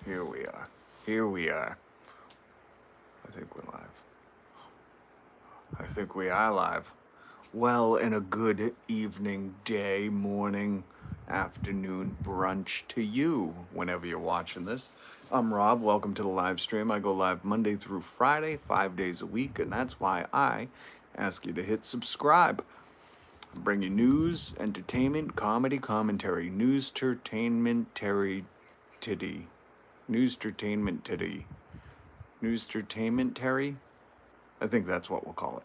Here we are. Here we are. I think we're live. I think we are live. Well, and a good evening, day, morning, afternoon, brunch to you whenever you're watching this. I'm Rob. Welcome to the live stream. I go live Monday through Friday, 5 days a week, and that's why I ask you to hit subscribe. I bring you news, entertainment, comedy, commentary, news, entertainment, titty. News, entertainment, titty. News, entertainment, Terry? I think that's what we'll call it.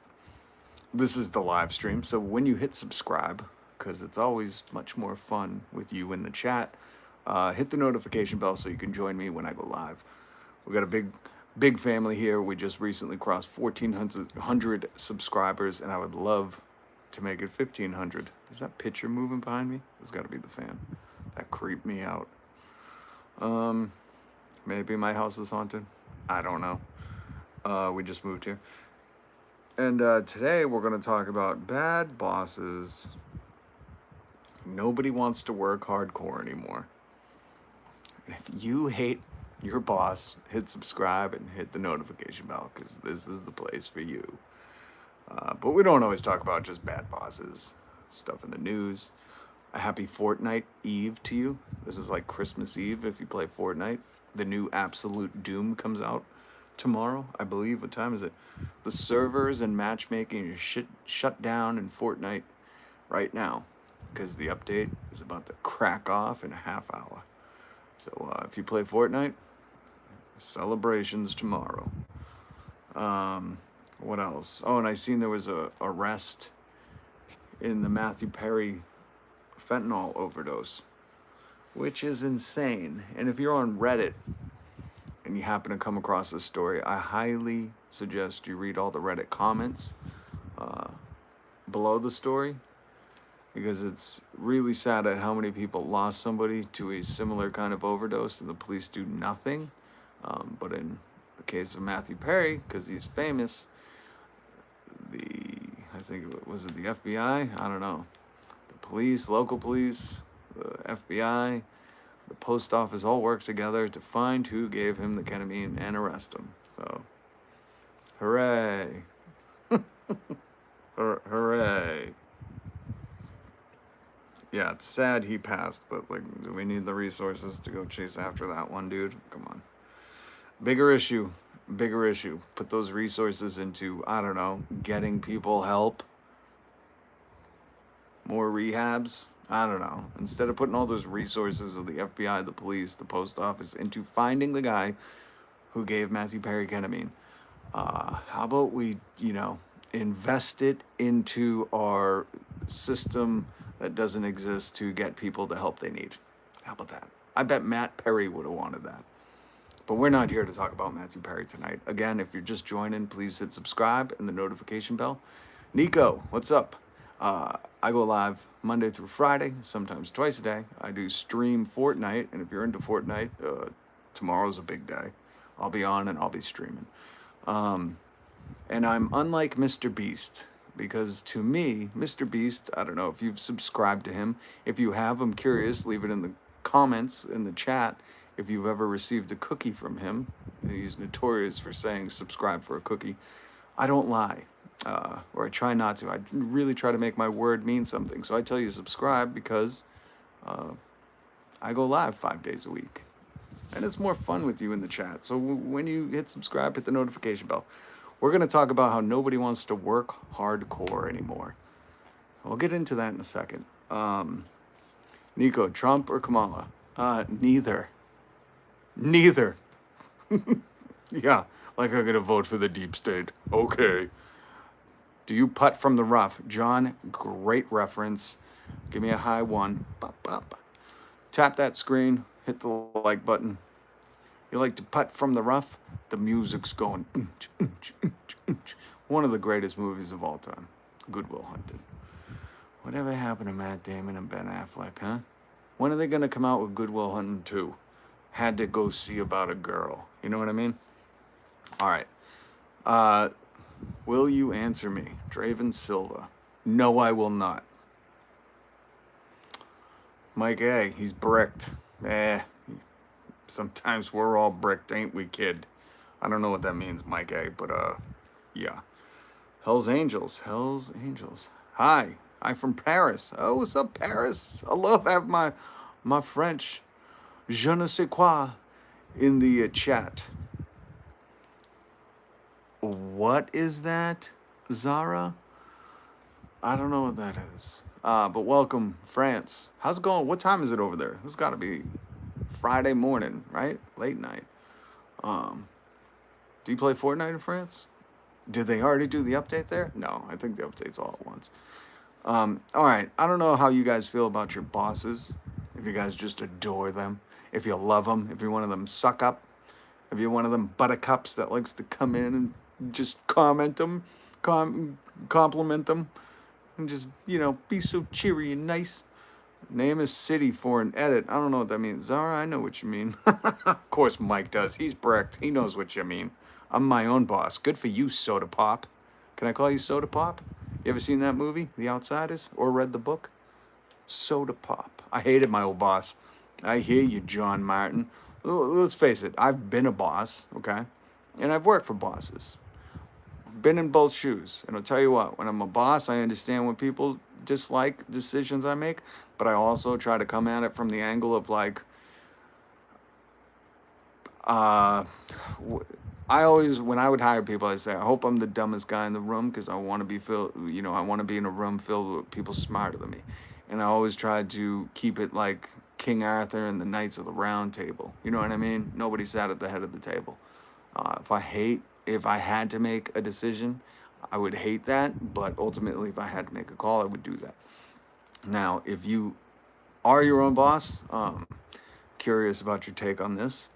This is the live stream, so when you hit subscribe, because it's always much more fun with you in the chat, hit the notification bell so you can join me when I go live. We got a big family here. We just recently crossed 1,400 subscribers, and I would love to make it 1,500. Is that picture moving behind me? It's got to be the fan. That creeped me out. Maybe my house is haunted. I don't know. We just moved here. And today we're going to talk about bad bosses. Nobody wants to work hardcore anymore. If you hate your boss, hit subscribe and hit the notification bell because this is the place for you. But we don't always talk about just bad bosses, stuff in the news. A happy Fortnite Eve to you. This is like Christmas Eve if you play Fortnite. The new Absolute Doom comes out tomorrow, I believe. What time is it? The servers and matchmaking is shut down in Fortnite right now because the update is about to crack off in a half hour. So if you play Fortnite, celebrations tomorrow. What else? Oh, and I seen there was a arrest in the Matthew Perry fentanyl overdose, which is insane. And if you're on Reddit and you happen to come across this story, I highly suggest you read all the Reddit comments below the story, because it's really sad at how many people lost somebody to a similar kind of overdose and the police do nothing. But in the case of Matthew Perry, because he's famous, I think it was the FBI? I don't know. The police, local police, the FBI, the post office all work together to find who gave him the ketamine and arrest him. So, hooray. Hooray. Yeah, it's sad he passed, but like, do we need the resources to go chase after that one dude? Come on. Bigger issue. Put those resources into, I don't know, getting people help. More rehabs. I don't know. Instead of putting all those resources of the FBI, the police, the post office into finding the guy who gave Matthew Perry ketamine, how about we, invest it into our system that doesn't exist to get people the help they need? How about that? I bet Matt Perry would have wanted that. But we're not here to talk about Matthew Perry tonight. Again, if you're just joining, please hit subscribe and the notification bell. Nico, what's up? I go live Monday through Friday, sometimes twice a day. I do stream Fortnite, and if you're into Fortnite, tomorrow's a big day. I'll be on and I'll be streaming. And I'm unlike Mr. Beast, because to me, Mr. Beast, I don't know if you've subscribed to him. If you have, I'm curious, leave it in the comments, in the chat, if you've ever received a cookie from him. He's notorious for saying subscribe for a cookie. I don't lie. Or I try not to. I really try to make my word mean something. So I tell you subscribe because I go live 5 days a week. And it's more fun with you in the chat. So when you hit subscribe, hit the notification bell. We're going to talk about how nobody wants to work hardcore anymore. We'll get into that in a second. Nico, Trump or Kamala? Neither. Yeah, like I'm going to vote for the deep state. Okay. Do you putt from the rough? John, great reference. Give me a high one. Bop, bop. Tap that screen. Hit the like button. You like to putt from the rough? The music's going. One of the greatest movies of all time. Good Will Hunting. Whatever happened to Matt Damon and Ben Affleck, huh? When are they going to come out with Good Will Hunting 2? Had to go see about a girl. You know what I mean? All right. Will you answer me? Draven Silva. No, I will not. Mike A, he's bricked. Sometimes we're all bricked, ain't we, kid? I don't know what that means, Mike A, but yeah. Hell's Angels. Hell's Angels. Hi. I'm from Paris. Oh, what's up, Paris? I love having my French je ne sais quoi in the chat. What is that, Zara? I don't know what that is. But welcome, France. How's it going? What time is it over there? It's got to be Friday morning, right? Late night. Um, do you play Fortnite in France? Did they already do the update there? No, I think the update's all at once. All right. I don't know how you guys feel about your bosses. If you guys just adore them, if you love them, if you're one of them suck up, if you're one of them buttercups that likes to come in and just comment them, compliment them, and just, be so cheery and nice. Name a city for an edit. I don't know what that means. Zara, I know what you mean. Of course Mike does. He's bricked. He knows what you mean. I'm my own boss. Good for you, Soda Pop. Can I call you Soda Pop? You ever seen that movie, The Outsiders, or read the book? Soda Pop. I hated my old boss. I hear you, John Martin. Let's face it, I've been a boss, okay? And I've worked for bosses. Been in both shoes. And I'll tell you what, when I'm a boss, I understand when people dislike decisions I make, but I also try to come at it from the angle of like, I always, when I would hire people, I say, I hope I'm the dumbest guy in the room because I want to be I want to be in a room filled with people smarter than me. And I always try to keep it like King Arthur and the Knights of the Round Table. You know what I mean? Nobody sat at the head of the table. If I had to make a decision, I would hate that. But ultimately, if I had to make a call, I would do that. Now, if you are your own boss, curious about your take on this.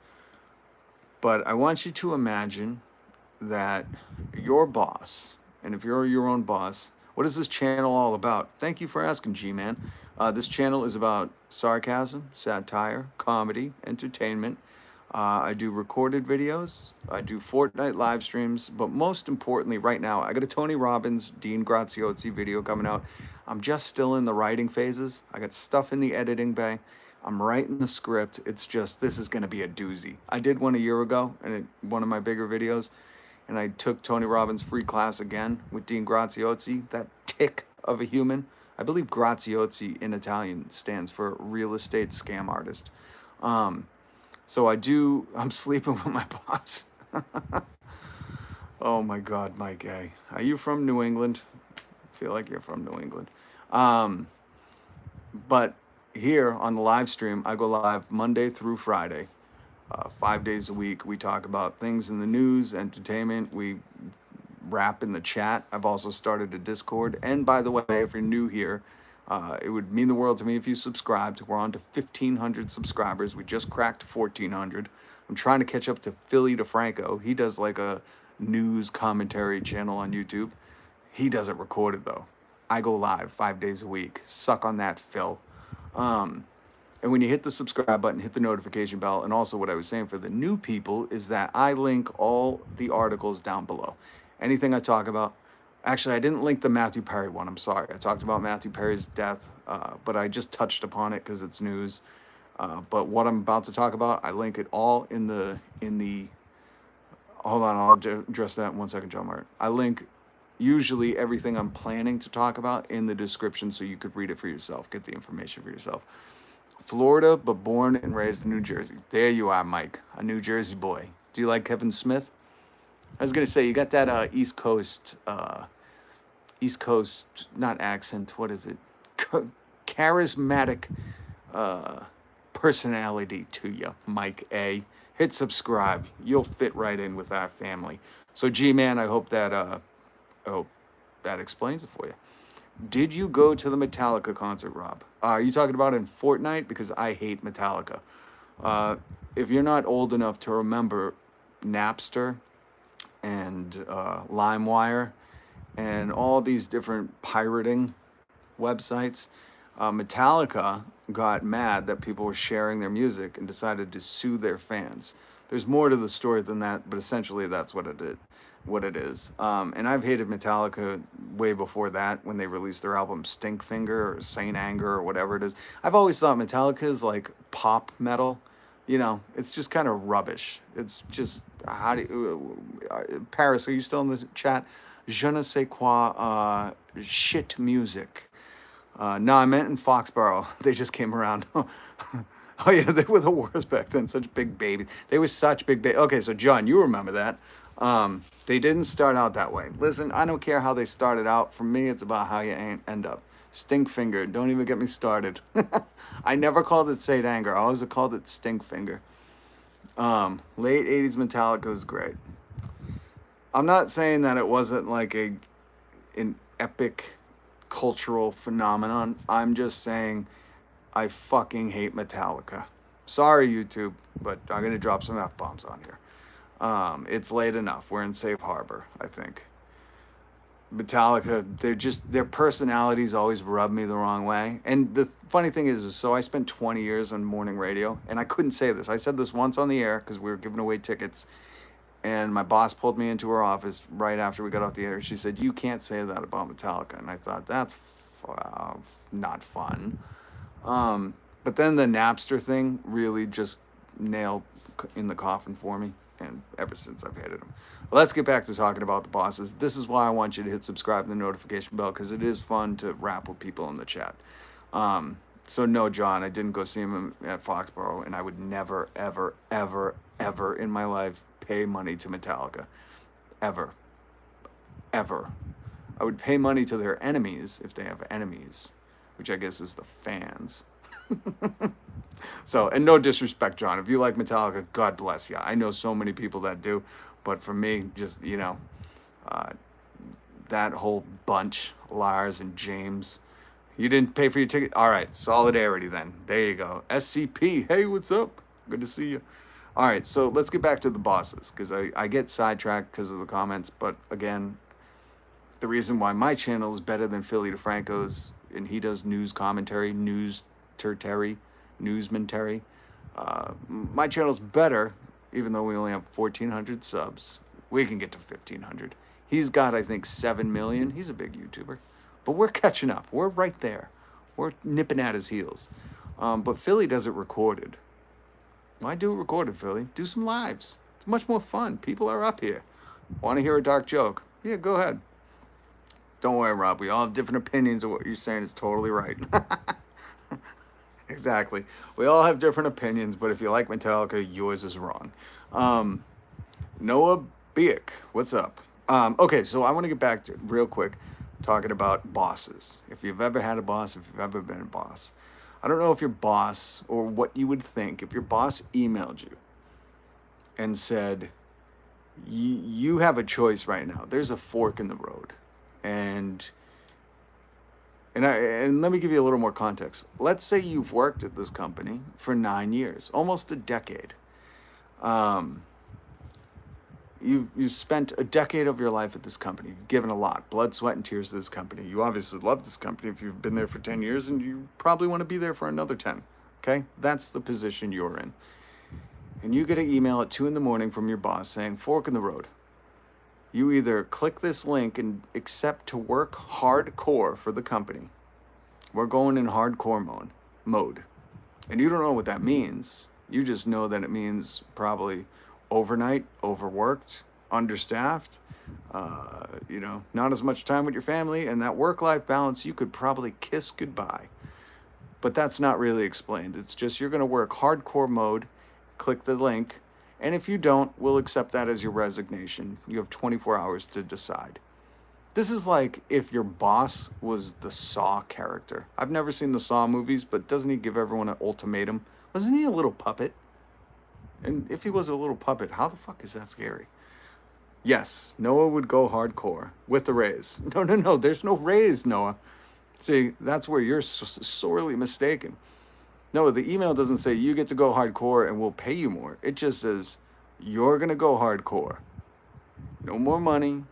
But I want you to imagine that your boss, and if you're your own boss, what is this channel all about? Thank you for asking, G-Man. This channel is about sarcasm, satire, comedy, entertainment. I do recorded videos. I do Fortnite live streams. But most importantly, right now, I got a Tony Robbins, Dean Graziosi video coming out. I'm just still in the writing phases. I got stuff in the editing bay. I'm writing the script. It's just, this is going to be a doozy. I did one a year ago, and one of my bigger videos, and I took Tony Robbins' free class again with Dean Graziosi, that tick of a human. I believe Graziosi in Italian stands for real estate scam artist. So I'm sleeping with my boss. Oh my God, Mike A. Are you from New England? I feel like you're from New England. But here on the live stream, I go live Monday through Friday, 5 days a week. We talk about things in the news, entertainment. We rap in the chat. I've also started a Discord. And by the way, if you're new here, it would mean the world to me if you subscribed. We're on to 1,500 subscribers. We just cracked 1,400. I'm trying to catch up to Philly DeFranco. He does like a news commentary channel on YouTube. He does it recorded though. I go live 5 days a week. Suck on that, Phil. And when you hit the subscribe button, hit the notification bell. And also what I was saying for the new people is that I link all the articles down below. Anything I talk about. Actually, I didn't link the Matthew Perry one. I'm sorry. I talked about Matthew Perry's death, but I just touched upon it because it's news. But what I'm about to talk about, I link it all in the. Hold on, I'll address that in 1 second, John Martin. I link usually everything I'm planning to talk about in the description so you could read it for yourself, get the information for yourself. Florida, but born and raised in New Jersey. There you are, Mike, a New Jersey boy. Do you like Kevin Smith? I was going to say, you got that East Coast, not accent, what is it? Charismatic personality to you, Mike A. Hit subscribe. You'll fit right in with our family. So, G-Man, I hope that explains it for you. Did you go to the Metallica concert, Rob? Are you talking about in Fortnite? Because I hate Metallica. If you're not old enough to remember Napster and LimeWire and all these different pirating websites, Metallica got mad that people were sharing their music and decided to sue their fans. There's more to the story than that, but essentially that's what it is. And I've hated Metallica way before that when they released their album Stinkfinger or Saint Anger or whatever it is. I've always thought Metallica is like pop metal. you know, it's just kind of rubbish. It's just, how do you, Paris, are you still in the chat? Je ne sais quoi, shit music. No, I meant in Foxborough. They just came around. Oh yeah, they were the worst back then. Such big babies. They were such big babies. Okay, so John, you remember that. They didn't start out that way. Listen, I don't care how they started out. For me, it's about how you end up. Stink finger. Don't even get me started. I never called it Saint Anger. I always called it stink finger. Late 80s Metallica was great. I'm not saying that it wasn't like an epic cultural phenomenon. I'm just saying I fucking hate Metallica. Sorry, YouTube, but I'm going to drop some F-bombs on here. It's late enough. We're in safe harbor, I think. Metallica, their personalities always rub me the wrong way. And the funny thing is so I spent 20 years on morning radio, and I couldn't say this. I said this once on the air because we were giving away tickets, and my boss pulled me into her office right after we got off the air. She said, "You can't say that about Metallica." And I thought, that's not fun. But then the Napster thing really just nailed in the coffin for me. And ever since I've hated them. Let's get back to talking about the bosses. This is why I want you to hit subscribe and the notification bell, because it is fun to rap with people in the chat. So no, John, I didn't go see him at Foxborough, and I would never, ever, ever, ever in my life pay money to Metallica. Ever. Ever. I would pay money to their enemies if they have enemies, which I guess is the fans. So, and no disrespect, John. If you like Metallica, God bless you. I know so many people that do, but for me, just, you know, that whole bunch, Lars and James, you didn't pay for your ticket? All right, solidarity then. There you go. SCP, hey, what's up? Good to see you. All right, so let's get back to the bosses, because I get sidetracked because of the comments, but again, the reason why my channel is better than Philly DeFranco's, and he does news commentary, newsmentary. My channel's better, even though we only have 1,400 subs. We can get to 1,500. He's got, I think, 7 million. He's a big YouTuber. But we're catching up. We're right there. We're nipping at his heels. But Philly does it recorded. Why do it recorded, Philly? Do some lives. It's much more fun. People are up here. Want to hear a dark joke? Yeah, go ahead. Don't worry, Rob. We all have different opinions of what you're saying is totally right. Exactly. We all have different opinions, but if you like Metallica, yours is wrong. Noah Biek, what's up? Okay, so I want to get back to real quick talking about bosses. If you've ever had a boss, if you've ever been a boss. I don't know if your boss, or what you would think, if your boss emailed you and said, you have a choice right now. There's a fork in the road. And let me give you a little more context. Let's say you've worked at this company for 9 years, almost a decade. You've spent a decade of your life at this company. You've given a lot, blood, sweat, and tears to this company. You obviously love this company if you've been there for 10 years, and you probably want to be there for another 10. Okay? That's the position you're in. And you get an email at 2 a.m. from your boss saying, fork in the road. You either click this link and accept to work hardcore for the company. We're going in hardcore mode. And you don't know what that means. You just know that it means probably overnight, overworked, understaffed, not as much time with your family, and that work-life balance, you could probably kiss goodbye. But that's not really explained. It's just you're going to work hardcore mode, click the link, and if you don't, we'll accept that as your resignation. You have 24 hours to decide. This is like if your boss was the Saw character. I've never seen the Saw movies, but doesn't he give everyone an ultimatum? Wasn't he a little puppet? And if he was a little puppet, how the fuck is that scary? Yes, Noah would go hardcore with the raise. No, there's no raise, Noah. See, that's where you're sorely mistaken. No, the email doesn't say you get to go hardcore and we'll pay you more. It just says you're going to go hardcore. No more money,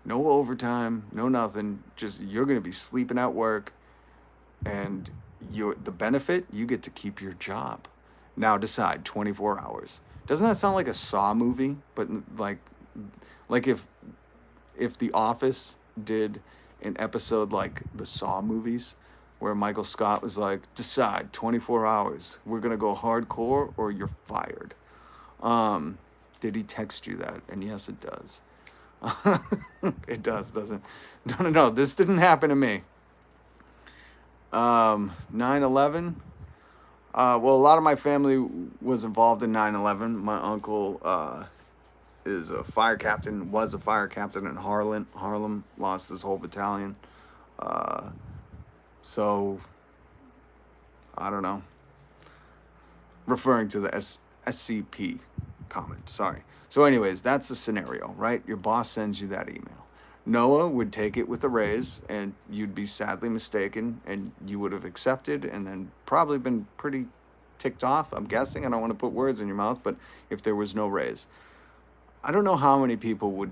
no overtime, no nothing. Just you're going to be sleeping at work, and the benefit, you get to keep your job. Now decide 24 hours. Doesn't that sound like a Saw movie? But like if The Office did an episode like the Saw movies, where Michael Scott was like, decide 24 hours. We're going to go hardcore or you're fired. Did he text you that? And yes, it does. It does, doesn't? No. This didn't happen to me. 9/11. Well, a lot of my family was involved in 9/11. My uncle is a fire captain, was a fire captain in Harlem, lost his whole battalion. So, I don't know. Referring to the SCP comment, sorry. So anyways, that's the scenario, right? Your boss sends you that email. Noah would take it with a raise, and you'd be sadly mistaken, and you would have accepted, and then probably been pretty ticked off, I'm guessing. I don't want to put words in your mouth, but if there was no raise. I don't know how many people would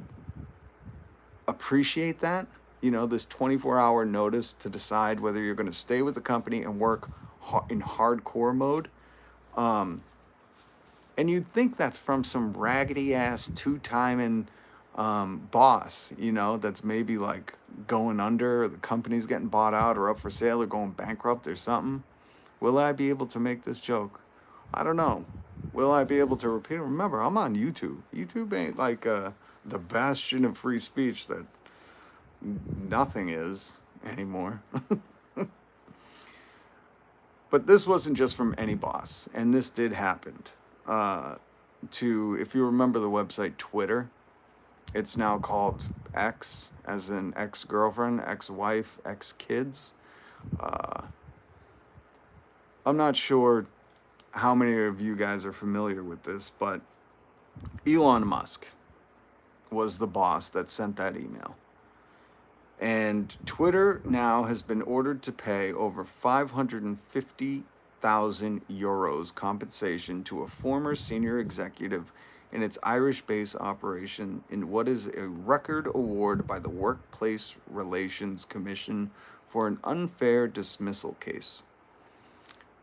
appreciate that, this 24-hour notice to decide whether you're going to stay with the company and work in hardcore mode. And you'd think that's from some raggedy ass two-timing boss, that's maybe like going under, or the company's getting bought out or up for sale or going bankrupt or something. Will I be able to make this joke? I don't know. Will I be able to repeat it? Remember, I'm on YouTube. YouTube ain't like the bastion of free speech that nothing is anymore. But this wasn't just from any boss, and this did happen. If you remember the website Twitter, it's now called X, as in ex-girlfriend, ex-wife, ex-kids. I'm not sure how many of you guys are familiar with this, but Elon Musk was the boss that sent that email. And Twitter now has been ordered to pay over 550,000 euros compensation to a former senior executive in its Irish-based operation in what is a record award by the Workplace Relations Commission for an unfair dismissal case.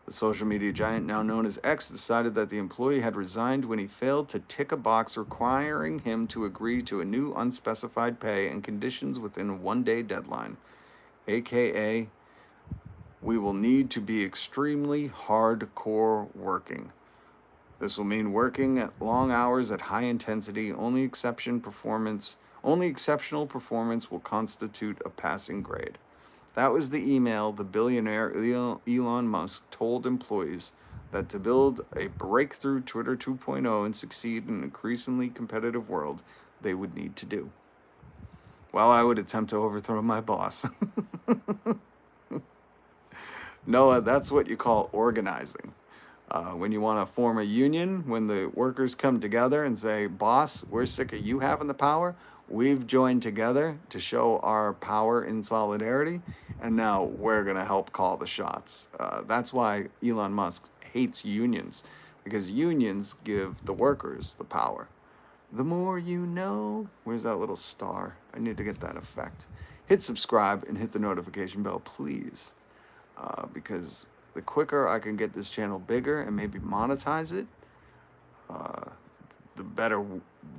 The social media giant, now known as X, decided that the employee had resigned when he failed to tick a box requiring him to agree to a new unspecified pay and conditions within a one-day deadline, aka, we will need to be extremely hardcore working. This will mean working at long hours at high intensity. Only exceptional performance will constitute a passing grade. That was the email the billionaire Elon Musk told employees that to build a breakthrough Twitter 2.0 and succeed in an increasingly competitive world, they would need to do. Well, I would attempt to overthrow my boss. Noah, that's what you call organizing. When you want to form a union, when the workers come together and say, boss, we're sick of you having the power. We've joined together to show our power in solidarity, and now we're going to help call the shots. That's why Elon Musk hates unions, because unions give the workers the power. The more you know. Where's that little star? I need to get that effect. Hit subscribe and hit the notification bell, please, because the quicker I can get this channel bigger and maybe monetize it, the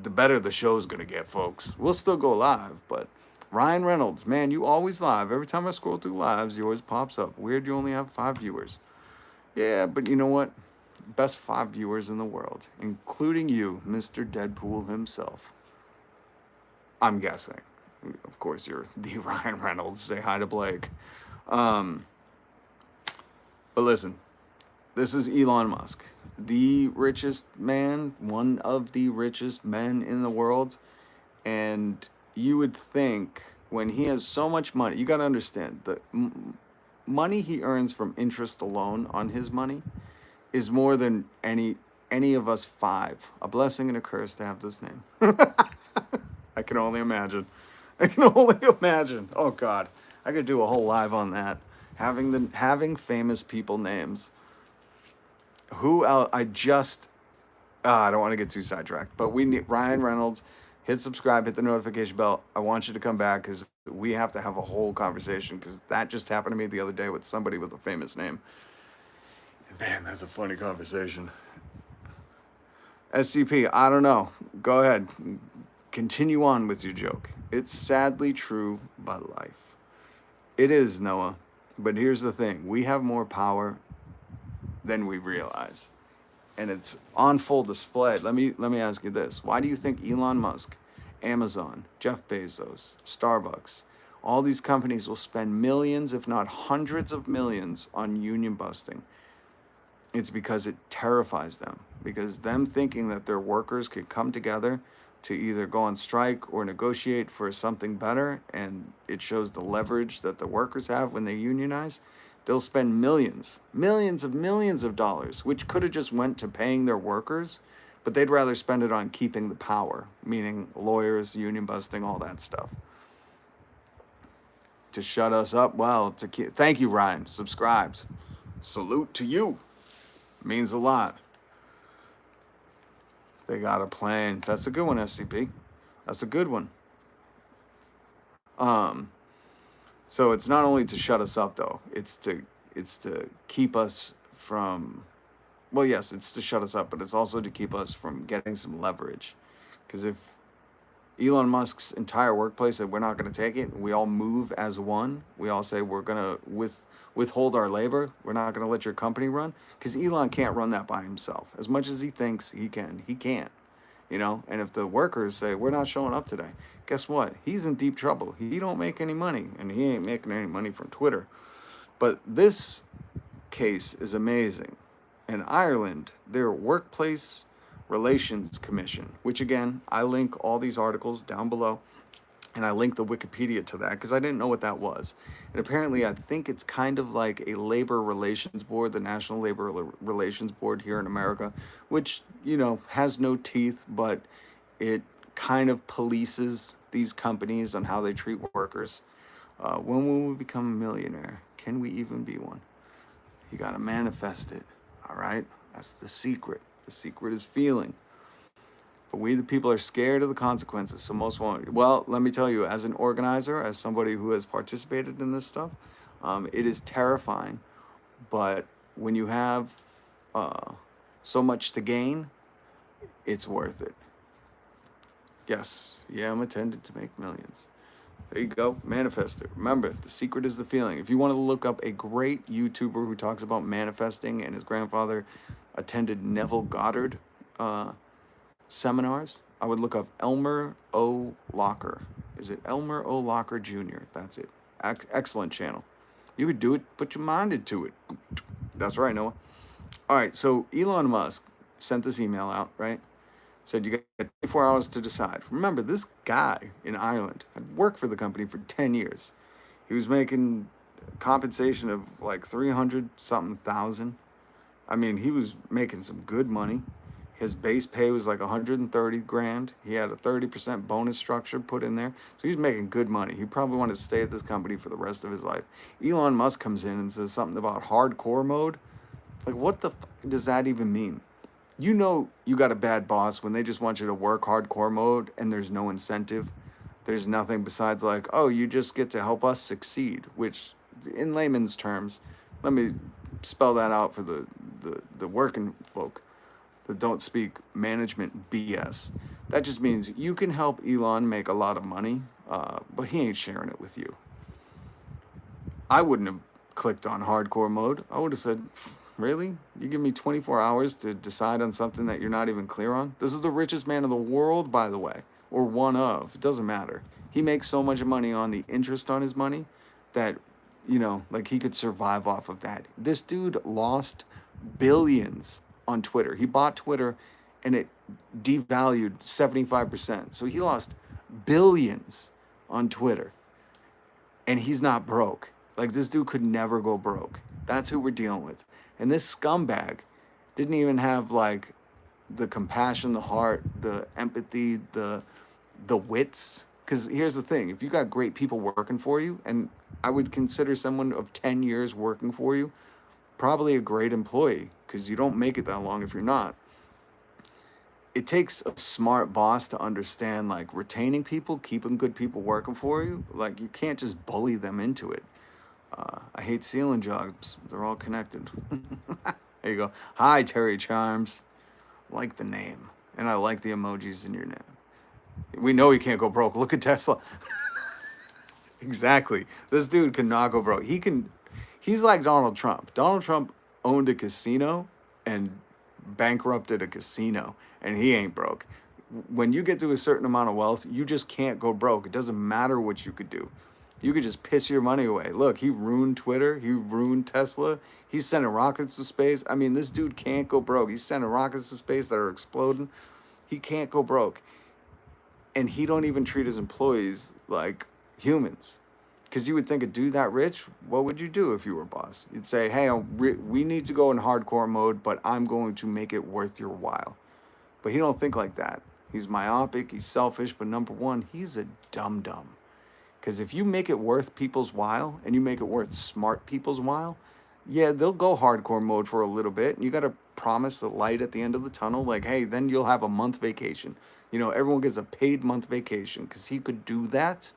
better the show's gonna get, folks. We'll still go live, but Ryan Reynolds, man, you always live. Every time I scroll through lives, yours pops up. Weird, you only have 5 viewers. Yeah, but you know what? Best 5 viewers in the world, including you, Mr. Deadpool himself. I'm guessing. Of course, you're the Ryan Reynolds. Say hi to Blake. But listen, this is Elon Musk, the richest man, one of the richest men in the world. And you would think when he has so much money, you got to understand the money he earns from interest alone on his money is more than any of us 5. A blessing and a curse to have this name. I can only imagine. Oh God, I could do a whole live on that. Having famous people names. Who else? I don't want to get too sidetracked, but we need Ryan Reynolds. Hit subscribe, hit the notification bell. I want you to come back because we have to have a whole conversation, because that just happened to me the other day with somebody with a famous name. Man, that's a funny conversation. SCP, I don't know. Go ahead. Continue on with your joke. It's sadly true, but life. It is, Noah. But here's the thing: we have more power than we realize, and it's on full display. Let me ask you this: why do you think Elon Musk, Amazon, Jeff Bezos, Starbucks, all these companies will spend millions, if not hundreds of millions, on union busting? It's because it terrifies them. Because them thinking that their workers could come together to either go on strike or negotiate for something better, and it shows the leverage that the workers have when they unionize, they'll spend millions of dollars, which could have just went to paying their workers, but they'd rather spend it on keeping the power, meaning lawyers, union busting, all that stuff. To shut us up, well, to keep, thank you, Ryan, subscribed. Salute to you. Means a lot. They got a plan. That's a good one, SCP. That's a good one. So it's not only to shut us up though. It's to keep us from, well, yes, it's to shut us up, but it's also to keep us from getting some leverage. Because if Elon Musk's entire workplace said we're not going to take it, we all move as one. We all say we're going to withhold our labor. We're not going to let your company run, because Elon can't run that by himself. As much as he thinks he can, he can't. You know, and if the workers say we're not showing up today, guess what? He's in deep trouble. He don't make any money, and he ain't making any money from Twitter. But this case is amazing. In Ireland, their Workplace Relations Commission, which again, I link all these articles down below, and I link the Wikipedia to that because I didn't know what that was. And apparently, I think it's kind of like a labor relations board, the National Labor Relations Board here in America, which, you know, has no teeth, but it kind of polices these companies on how they treat workers. When will we become a millionaire? Can we even be one? You got to manifest it. All right? That's the secret. The secret is feeling. But we, the people, are scared of the consequences, so most won't. Well, let me tell you, as an organizer, as somebody who has participated in this stuff, it is terrifying. But when you have so much to gain, it's worth it. Yes, yeah, I'm intended to make millions. There you go, manifest it. Remember, the secret is the feeling. If you want to look up a great YouTuber who talks about manifesting, and his grandfather attended Neville Goddard seminars, I would look up Elmer O. Locker. Is it Elmer O. Locker Jr.? That's it. Excellent channel. You could do it, put your mind into it. That's right, Noah. All right, so Elon Musk sent this email out, right? Said you got 24 hours to decide. Remember, this guy in Ireland had worked for the company for 10 years. He was making compensation of like 300 something thousand. I mean, he was making some good money. His base pay was like 130 grand. He had a 30% bonus structure put in there. So he was making good money. He probably wanted to stay at this company for the rest of his life. Elon Musk comes in and says something about hardcore mode. Like, what the does that even mean? You know, you got a bad boss when they just want you to work hardcore mode and there's no incentive. There's nothing besides like, oh, you just get to help us succeed, which in layman's terms, let me spell that out for the working folk that don't speak management BS. That just means you can help Elon make a lot of money, but he ain't sharing it with you. I wouldn't have clicked on hardcore mode. I would have said, really? You give me 24 hours to decide on something that you're not even clear on? This is the richest man in the world, by the way, or one of. It doesn't matter. He makes so much money on the interest on his money that, you know, like he could survive off of that. This dude lost billions on Twitter. He bought Twitter and it devalued 75%. So he lost billions on Twitter. And he's not broke. Like, this dude could never go broke. That's who we're dealing with. And this scumbag didn't even have like the compassion, the heart, the empathy, the wits. Because here's the thing, if you got great people working for you, and I would consider someone of 10 years working for you probably a great employee, because you don't make it that long if you're not. It takes a smart boss to understand like retaining people, keeping good people working for you. Like, you can't just bully them into it. I hate ceiling jobs. They're all connected. There you go. Hi, Terry Charms. Like the name. And I like the emojis in your name. We know he can't go broke. Look at Tesla. Exactly. This dude cannot go broke. He's like Donald Trump. Donald Trump owned a casino and bankrupted a casino, and he ain't broke. When you get to a certain amount of wealth, you just can't go broke. It doesn't matter what you could do. You could just piss your money away. Look, he ruined Twitter. He ruined Tesla. He's sending rockets to space. I mean, this dude can't go broke. He's sending rockets to space that are exploding. He can't go broke. And he don't even treat his employees like humans. Because you would think a dude that rich, what would you do if you were a boss? You'd say, hey, we need to go in hardcore mode, but I'm going to make it worth your while. But he don't think like that. He's myopic, he's selfish, but number one, he's a dum-dum. Because if you make it worth people's while, and you make it worth smart people's while, yeah, they'll go hardcore mode for a little bit, and you got to promise the light at the end of the tunnel, like, hey, then you'll have a month vacation. You know, everyone gets a paid month vacation, because he could do that.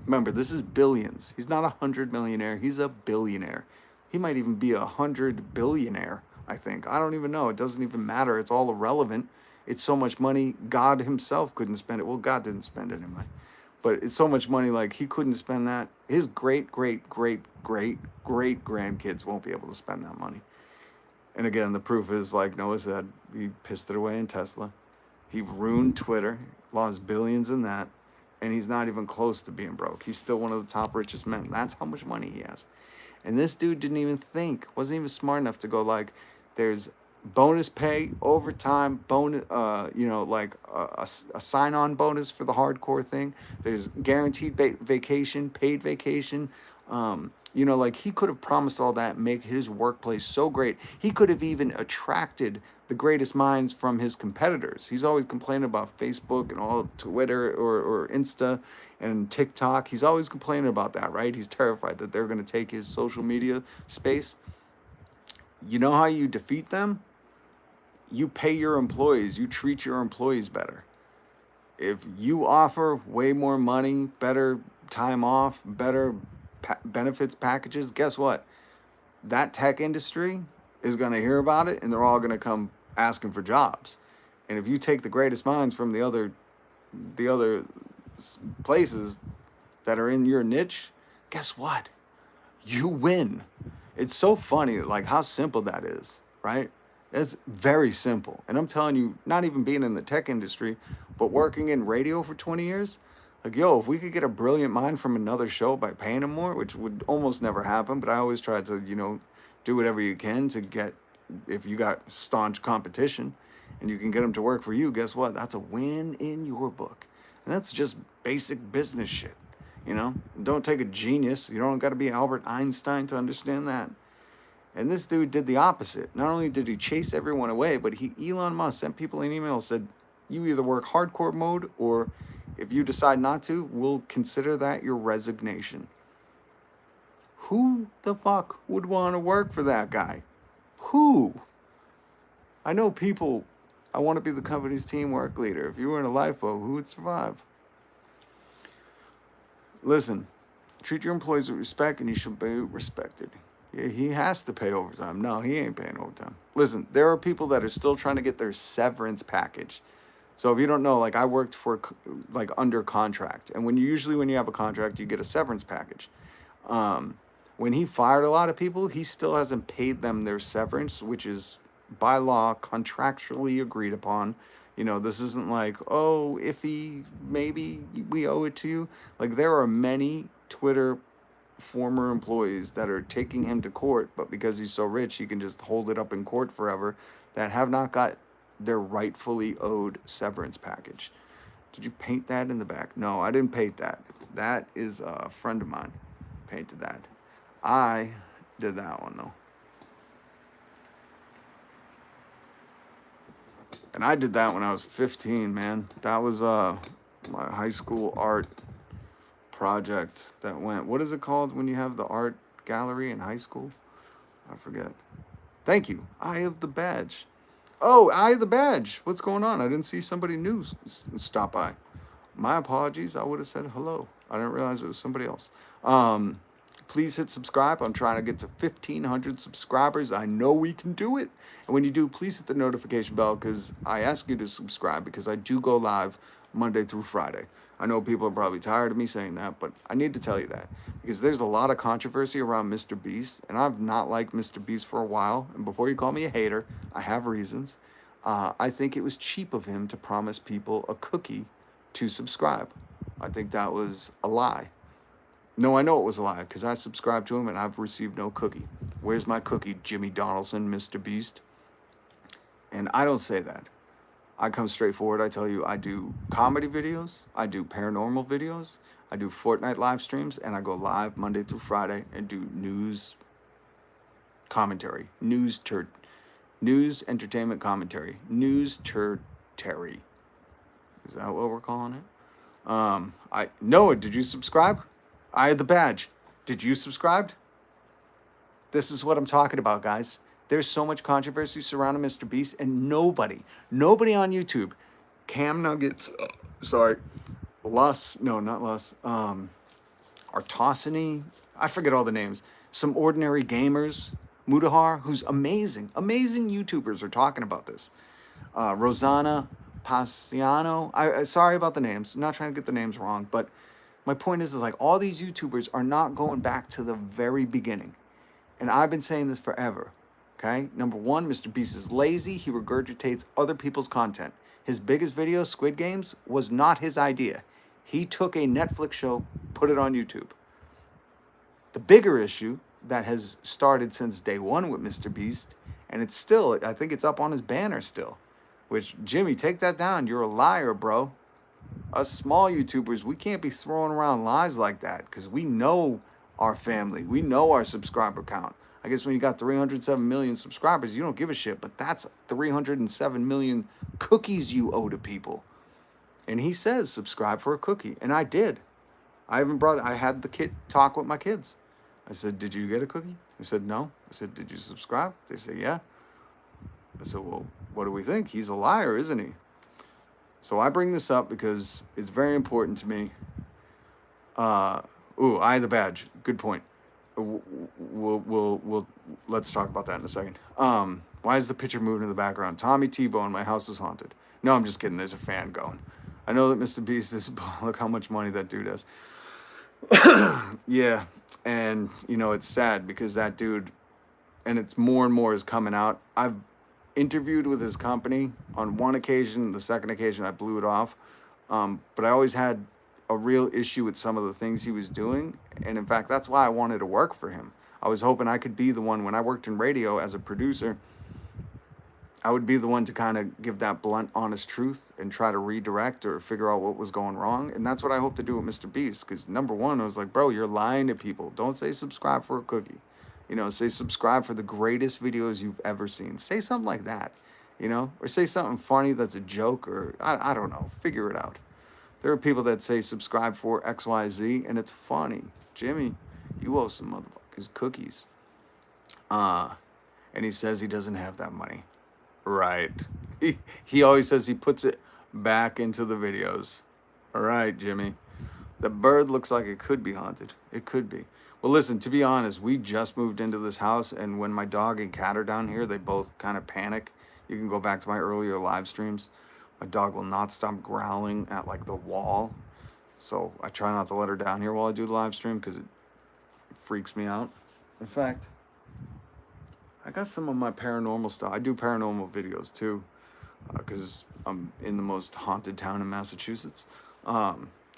Remember, this is billions. He's not 100 millionaire. He's a billionaire. He might even be 100 billionaire, I think. I don't even know. It doesn't even matter. It's all irrelevant. It's so much money, God himself couldn't spend it. Well, God didn't spend it anyway. But it's so much money, like, he couldn't spend that. His great grandkids won't be able to spend that money. And again, the proof is, like Noah said, he pissed it away in Tesla. He ruined Twitter, lost billions in that. And he's not even close to being broke. He's still one of the top richest men. That's how much money he has. And this dude didn't even think, wasn't even smart enough to go like, there's bonus pay, overtime, bonus, like a sign-on bonus for the hardcore thing. There's guaranteed vacation, paid vacation. Like he could have promised all that, make his workplace so great. He could have even attracted the greatest minds from his competitors. He's always complaining about Facebook and all Twitter or Insta and TikTok. He's always complaining about that, right? He's terrified that they're going to take his social media space. You know how you defeat them? You pay your employees. You treat your employees better. If you offer way more money, better time off, better benefits packages, guess what? That tech industry is going to hear about it, and they're all going to come asking for jobs. And if you take the greatest minds from the other places that are in your niche, guess what? You win. It's so funny, like how simple that is, right? It's very simple. And I'm telling you, not even being in the tech industry, but working in radio for 20 years, like, yo, if we could get a brilliant mind from another show by paying them more, which would almost never happen, but I always try to, do whatever you can to get, if you got staunch competition and you can get them to work for you, guess what? That's a win in your book. And that's just basic business shit, Don't take a genius. You don't got to be Albert Einstein to understand that. And this dude did the opposite. Not only did he chase everyone away, but Elon Musk sent people an email, said, you either work hardcore mode, or if you decide not to, we'll consider that your resignation. Who the fuck would want to work for that guy? Who? I know people. I want to be the company's teamwork leader. If you were in a lifeboat, who would survive? Listen, treat your employees with respect and you should be respected. Yeah, he has to pay overtime. No, he ain't paying overtime. Listen, there are people that are still trying to get their severance package. So if you don't know, like I worked for like under contract. And when you have a contract, you get a severance package. When he fired a lot of people, he still hasn't paid them their severance, which is by law contractually agreed upon. This isn't like, oh, iffy, maybe we owe it to you. Like there are many Twitter former employees that are taking him to court, but because he's so rich, he can just hold it up in court forever, that have not got their rightfully owed severance package. Did you paint that in the back? No, I didn't paint that. That is a friend of mine painted that. I did that one though. And I did that when I was 15, man. That was my high school art project that went, what is it called when you have the art gallery in high school? I forget. Thank you. Eye of the Badge. Oh, Eye of the Badge. What's going on? I didn't see somebody new stop by. My apologies. I would have said hello. I didn't realize it was somebody else. Please hit subscribe. I'm trying to get to 1,500 subscribers. I know we can do it. And when you do, please hit the notification bell, because I ask you to subscribe, because I do go live Monday through Friday. I know people are probably tired of me saying that, but I need to tell you that because there's a lot of controversy around Mr. Beast, and I've not liked Mr. Beast for a while. And before you call me a hater, I have reasons. I think it was cheap of him to promise people a cookie to subscribe. I think that was a lie. No, I know it was a lie because I subscribed to him and I've received no cookie. Where's my cookie, Jimmy Donaldson, Mr. Beast? And I don't say that. I come straight forward. I tell you, I do comedy videos, I do paranormal videos, I do Fortnite live streams, and I go live Monday through Friday and do news commentary, news entertainment commentary, news terry. Is that what we're calling it? Noah, did you subscribe? I had the badge. Did you subscribe? This is what I'm talking about, guys. There's so much controversy surrounding Mr. Beast, and nobody on YouTube, Cam Nuggets, sorry, Lus, no, not Lus, Artosany, I forget all the names, some ordinary gamers, Mudahar, who's amazing YouTubers are talking about this. Rosanna Passiano, sorry about the names, I'm not trying to get the names wrong, but my point is like all these YouTubers are not going back to the very beginning. And I've been saying this forever. Okay, number one, Mr. Beast is lazy. He regurgitates other people's content. His biggest video, Squid Games, was not his idea. He took a Netflix show, put it on YouTube. The bigger issue that has started since day one with Mr. Beast, and it's still, I think it's up on his banner still, which, Jimmy, take that down. You're a liar, bro. Us small YouTubers, we can't be throwing around lies like that because we know our family. We know our subscriber count. I guess when you got 307 million subscribers, you don't give a shit, but that's 307 million cookies you owe to people. And he says, subscribe for a cookie. And I did. I had the kid talk with my kids. I said, did you get a cookie? They said, no. I said, did you subscribe? They said, yeah. I said, well, what do we think? He's a liar, isn't he? So I bring this up because it's very important to me. I had the badge. Good point. We'll let's talk about that in a second. Why is the picture moving in the background? Tommy T-Bone, my house is haunted. No, I'm just kidding. There's a fan going. I know that Mr. Beast is, look how much money that dude has. Yeah. And, it's sad because that dude, and it's more and more is coming out. I've interviewed with his company on one occasion. The second occasion, I blew it off. But I always had a real issue with some of the things he was doing. And in fact, that's why I wanted to work for him. I was hoping I could be the one, when I worked in radio as a producer, I would be the one to kind of give that blunt, honest truth and try to redirect or figure out what was going wrong. And that's what I hope to do with Mr. Beast. Because number one, I was like, bro, you're lying to people. Don't say subscribe for a cookie. Say subscribe for the greatest videos you've ever seen. Say something like that, or say something funny that's a joke, or I don't know, figure it out. There are people that say subscribe for XYZ, and it's funny. Jimmy, you owe some motherfuckers cookies. And he says he doesn't have that money. Right. He always says he puts it back into the videos. All right, Jimmy. The bird looks like it could be haunted. It could be. Well, listen, to be honest, we just moved into this house, and when my dog and cat are down here, they both kind of panic. You can go back to my earlier live streams. My dog will not stop growling at like the wall. So I try not to let her down here while I do the live stream because it freaks me out. In fact, I got some of my paranormal stuff. I do paranormal videos too because I'm in the most haunted town in Massachusetts.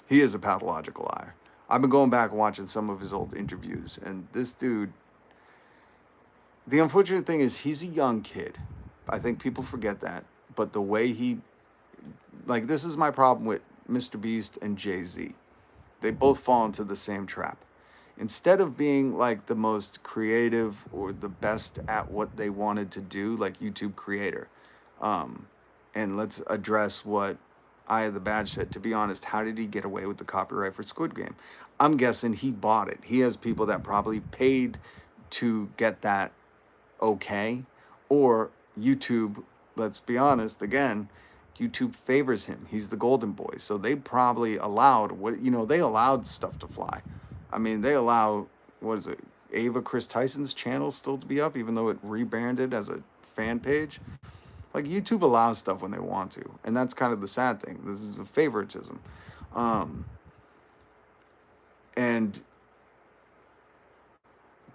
He is a pathological liar. I've been going back and watching some of his old interviews, and this dude, the unfortunate thing is he's a young kid. I think people forget that. But the way this is my problem with Mr. Beast and Jay-Z. They both fall into the same trap. Instead of being like the most creative or the best at what they wanted to do, like YouTube creator, and let's address what Eye of the Badge said. To be honest, how did he get away with the copyright for Squid Game? I'm guessing he bought it. He has people that probably paid to get that okay, or YouTube, let's be honest, again, YouTube favors him. He's the golden boy. So they probably allowed they allowed stuff to fly. I mean, they allow, what is it, Ava Chris Tyson's channel still to be up, even though it rebranded as a fan page. Like YouTube allows stuff when they want to, and that's kind of the sad thing. This is a favoritism, um, and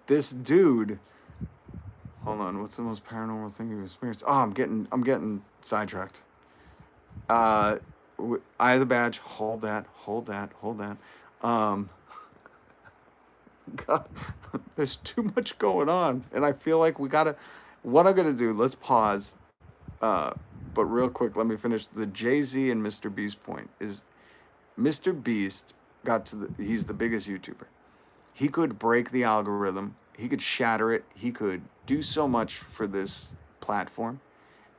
this dude. Hold on, what's the most paranormal thing you've experienced? Oh, I'm getting sidetracked. Uh, Eye of the Badge. Hold that. Hold that. Hold that. Um, God, there's too much going on, and I feel like we gotta. What I'm gonna do? Let's pause. Uh, but real quick, let me finish. The Jay-Z and Mr. Beast point is Mr. Beast got to the. He's the biggest YouTuber. He could break the algorithm. He could shatter it. He could do so much for this platform.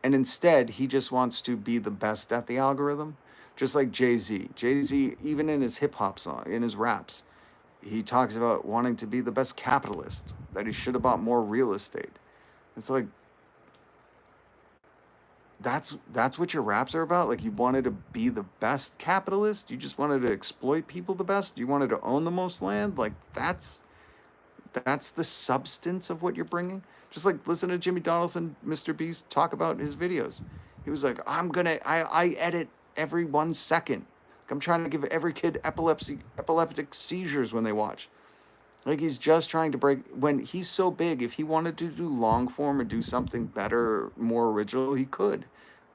And instead, he just wants to be the best at the algorithm, just like Jay-Z. Jay-Z, even in his hip hop song, in his raps, he talks about wanting to be the best capitalist, that he should have bought more real estate. It's like that's what your raps are about. Like you wanted to be the best capitalist. You just wanted to exploit people the best. You wanted to own the most land. Like that's the substance of what you're bringing. Just like listen to Jimmy Donaldson, Mr. Beast talk about his videos. He was like, I edit every 1 second. Like, I'm trying to give every kid epileptic seizures when they watch. Like he's just trying to break. When he's so big, if he wanted to do long form or do something better, more original, he could,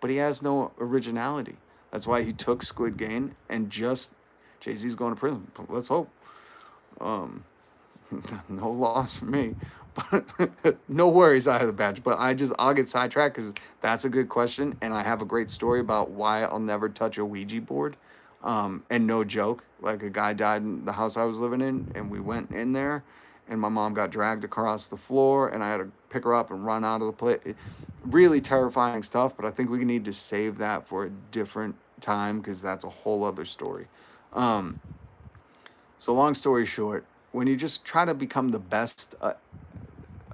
but he has no originality. That's why he took Squid Game and just Jay-Z's going to prison. Let's hope. Um, no loss for me, but no worries. I have the badge, but I'll get sidetracked because that's a good question, and I have a great story about why I'll never touch a Ouija board. And no joke, like a guy died in the house I was living in, and we went in there, and my mom got dragged across the floor, and I had to pick her up and run out of the place. Really terrifying stuff, but I think we need to save that for a different time because that's a whole other story. Um, so long story short, when you just try to become the best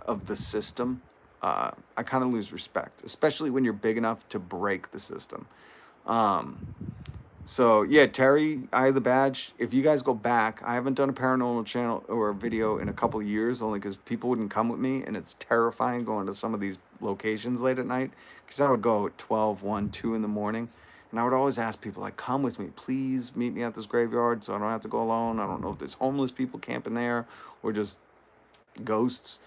of the system, I kind of lose respect, especially when you're big enough to break the system. Um, so yeah, Terry, Eye of the Badge. If you guys go back, I haven't done a paranormal channel or a video in a couple of years, only because people wouldn't come with me, and it's terrifying going to some of these locations late at night. Because I would go at 12, 1, 2 in the morning, and I would always ask people like, "Come with me, please. Meet me at this graveyard, so I don't have to go alone. I don't know if there's homeless people camping there or just ghosts."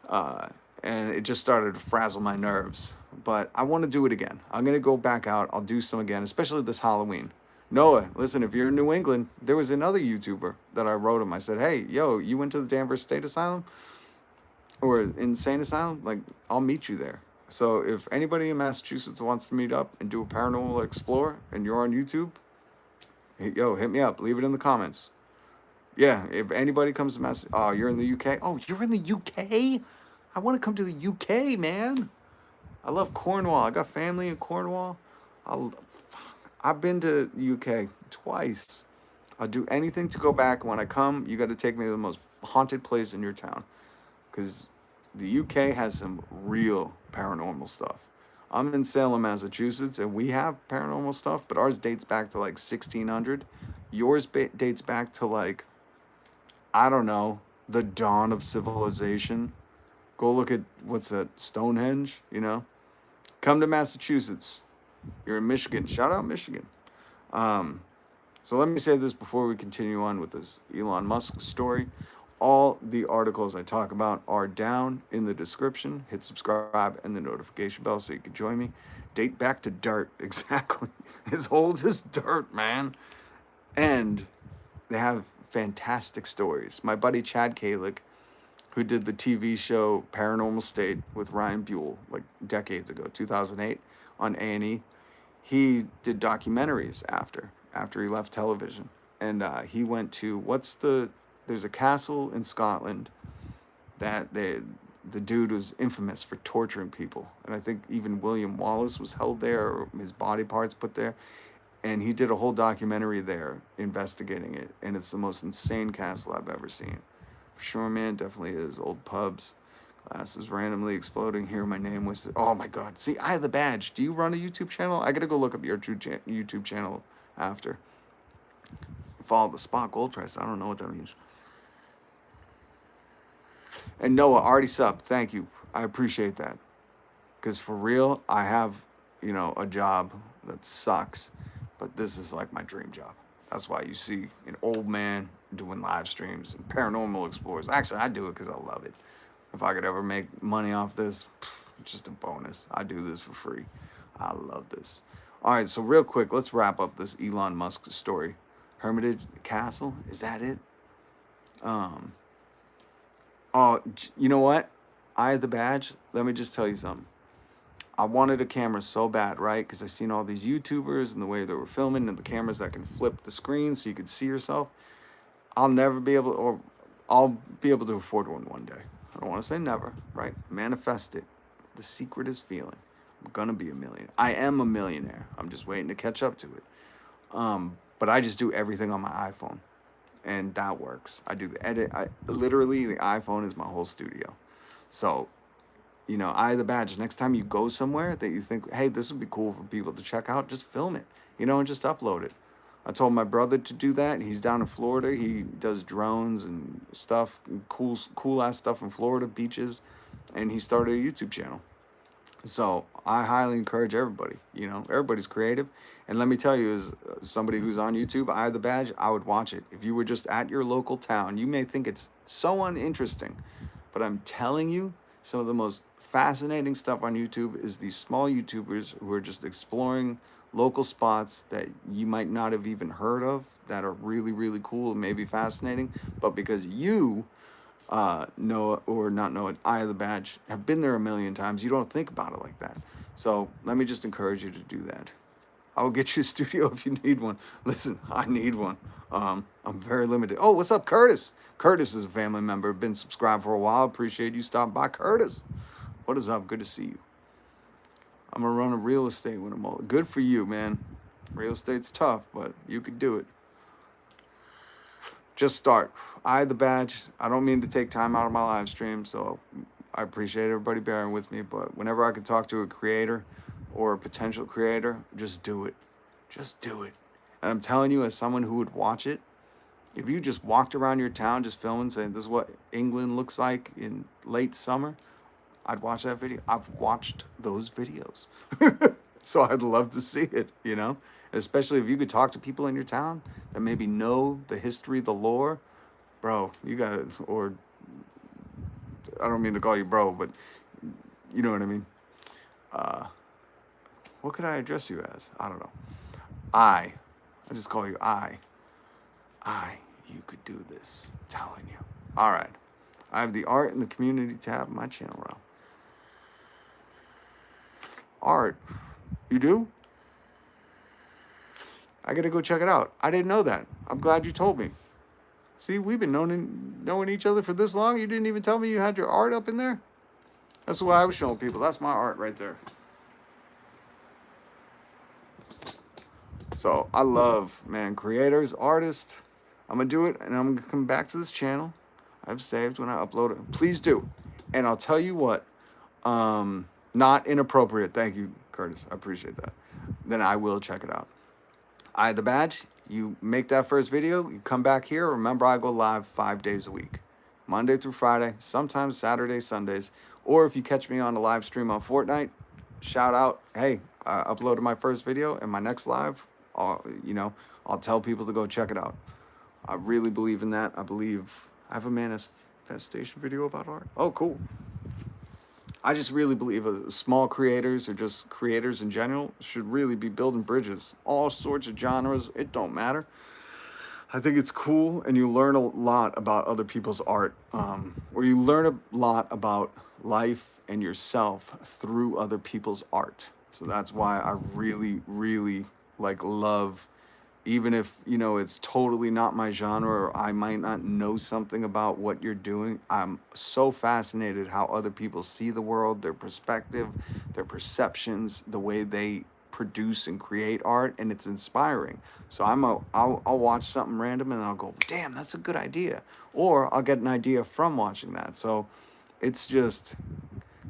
Uh, and it just started to frazzle my nerves. But I want to do it again. I'm going to go back out. I'll do some again, especially this Halloween. Noah, listen, if you're in New England, there was another YouTuber that I wrote him. I said, hey, yo, you went to the Danvers State Asylum or Insane Asylum? Like, I'll meet you there. So if anybody in Massachusetts wants to meet up and do a paranormal explore and you're on YouTube, yo, hit me up. Leave it in the comments. Yeah, if anybody comes to Mass, oh, you're in the UK. Oh, you're in the UK. I want to come to the UK, man. I love Cornwall. I got family in Cornwall. I'll, I've been to the UK twice. I'll do anything to go back. When I come, you got to take me to the most haunted place in your town, because the UK has some real paranormal stuff. I'm in Salem, Massachusetts, and we have paranormal stuff, but ours dates back to like 1600. Yours dates back to like, I don't know, the dawn of civilization. Go look at what's that, Stonehenge, you know? Come to Massachusetts. You're in Michigan. Shout out Michigan. Um, so let me say this before we continue on with this Elon Musk story. All the articles I talk about are down in the description. Hit subscribe and the notification bell so you can join me. Date back to dirt, exactly. As old as dirt, man. And they have fantastic stories. My buddy Chad Kalick, who did the TV show Paranormal State with Ryan Buell like decades ago, 2008 on A&E. He did documentaries after he left television, and he went to there's a castle in Scotland that the dude was infamous for torturing people, and I think even William Wallace was held there, or his body parts put there, and he did a whole documentary there investigating it, and it's the most insane castle I've ever seen. Sure, man, definitely is. Old pubs, glasses randomly exploding. Hear my name was. Oh my God! See, I have the badge. Do you run a YouTube channel? I gotta go look up your YouTube channel after. Follow the spot gold price. I don't know what that means. And Noah already subbed. Thank you. I appreciate that. Because for real, I have, a job that sucks, but this is like my dream job. That's why you see an old man doing live streams and paranormal explorers. Actually, I do it because I love it. If I could ever make money off this, it's just a bonus. I do this for free. I love this. All right, so real quick, let's wrap up this Elon Musk story. Hermitage Castle, is that it? Um, oh, you know what? Eye of the Badge. Let me just tell you something. I wanted a camera so bad, right? Because I seen all these YouTubers and the way they were filming and the cameras that can flip the screen so you could see yourself. I'll never be able, or I'll be able to afford one day. I don't want to say never, right? Manifest it. The secret is feeling. I'm gonna be a millionaire. I am a millionaire. I'm just waiting to catch up to it. But I just do everything on my iPhone, and that works. I do the edit. Literally the iPhone is my whole studio. So, Eye of the Badge. Next time you go somewhere that you think, hey, this would be cool for people to check out, just film it, and just upload it. I told my brother to do that. He's down in Florida. He does drones and stuff, cool ass stuff in Florida, beaches, and he started a YouTube channel. So I highly encourage everybody. Everybody's creative, and let me tell you, as somebody who's on YouTube, Eye of the Badge, I would watch it. If you were just at your local town, you may think it's so uninteresting, but I'm telling you, some of the most fascinating stuff on YouTube is these small YouTubers who are just exploring local spots that you might not have even heard of that are really, really cool and maybe fascinating, but because you know it or not know it, Eye of the Badge, have been there a million times, you don't think about it like that. So let me just encourage you to do that. I will get you a studio if you need one. Listen, I need one. I'm very limited. Oh, what's up, Curtis? Curtis is a family member, been subscribed for a while. Appreciate you stopping by, Curtis. What is up? Good to see you. I'm gonna run a real estate with him all. Good for you, man. Real estate's tough, but you could do it. Just start. Eye of the Badge. I don't mean to take time out of my live stream, so I appreciate everybody bearing with me. But whenever I can talk to a creator or a potential creator, just do it. Just do it. And I'm telling you, as someone who would watch it, if you just walked around your town just filming, saying this is what England looks like in late summer, I'd watch that video. I've watched those videos. So I'd love to see it, And especially if you could talk to people in your town that maybe know the history, the lore. Bro, you gotta, or I don't mean to call you bro, but you know what I mean. What could I address you as? I don't know. I just call you I. You could do this. I'm telling you. All right. I have the art and the community tab in my channel, Ralph. Art. You do? I gotta go check it out. I didn't know that. I'm glad you told me. See, we've been knowing each other for this long. You didn't even tell me you had your art up in there. That's what I was showing people. That's my art right there. So I love, man, creators, artists. I'm gonna do it, and I'm gonna come back to this channel. I've saved when I upload it. Please do. And I'll tell you what, not inappropriate. Thank you, Curtis. I appreciate that. Then I will check it out. Eye of the Badge, you make that first video, you come back here. Remember, I go live 5 days a week, Monday through Friday, sometimes Saturdays, Sundays. Or if you catch me on a live stream on Fortnite, shout out, hey, I uploaded my first video, and my next live, I'll tell people to go check it out. I really believe in that. I have a manifestation video about art. Oh, cool. I just really believe small creators or just creators in general should really be building bridges. All sorts of genres, it don't matter. I think it's cool, and you learn a lot about other people's art, or you learn a lot about life and yourself through other people's art. So that's why I really, really love, even if, it's totally not my genre or I might not know something about what you're doing. I'm so fascinated how other people see the world, their perspective, their perceptions, the way they produce and create art, and it's inspiring. So I'll watch something random and I'll go, damn, that's a good idea. Or I'll get an idea from watching that. So it's just